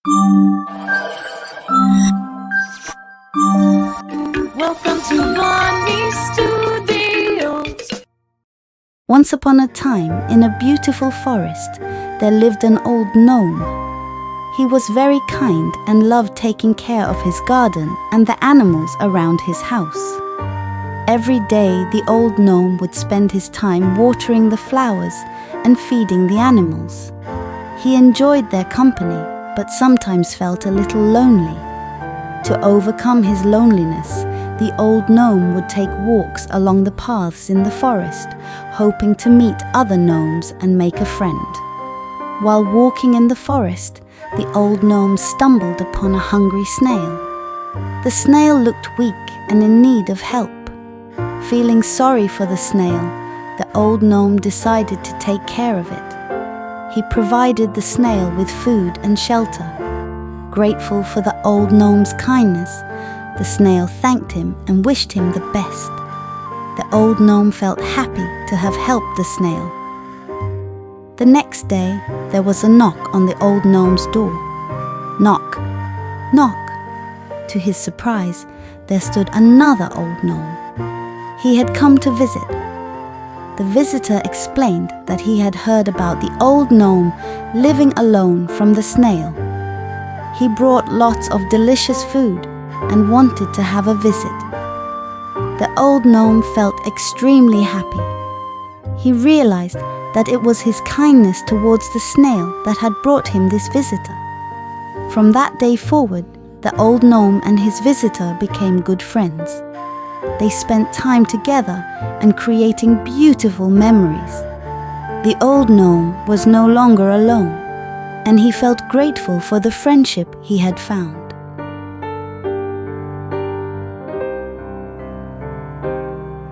Welcome to Bonnie Studios. Once upon a time, in a beautiful forest, there lived an old gnome. He was very kind and loved taking care of his garden and the animals around his house. Every day, the old gnome would spend his time watering the flowers and feeding the animals. He enjoyed their company, but sometimes felt a little lonely. To overcome his loneliness, the old gnome would take walks along the paths in the forest, hoping to meet other gnomes and make a friend. While walking in the forest, the old gnome stumbled upon a hungry snail. The snail looked weak and in need of help. Feeling sorry for the snail, the old gnome decided to take care of it. He provided the snail with food and shelter. Grateful for the old gnome's kindness, the snail thanked him and wished him the best. The old gnome felt happy to have helped the snail. The next day, there was a knock on the old gnome's door. Knock, knock. To his surprise, there stood another old gnome. He had come to visit. The visitor explained that he had heard about the old gnome living alone from the snail. He brought lots of delicious food and wanted to have a visit. The old gnome felt extremely happy. He realized that it was his kindness towards the snail that had brought him this visitor. From that day forward, the old gnome and his visitor became good friends. They spent time together and creating beautiful memories. The old gnome was no longer alone, and he felt grateful for the friendship he had found.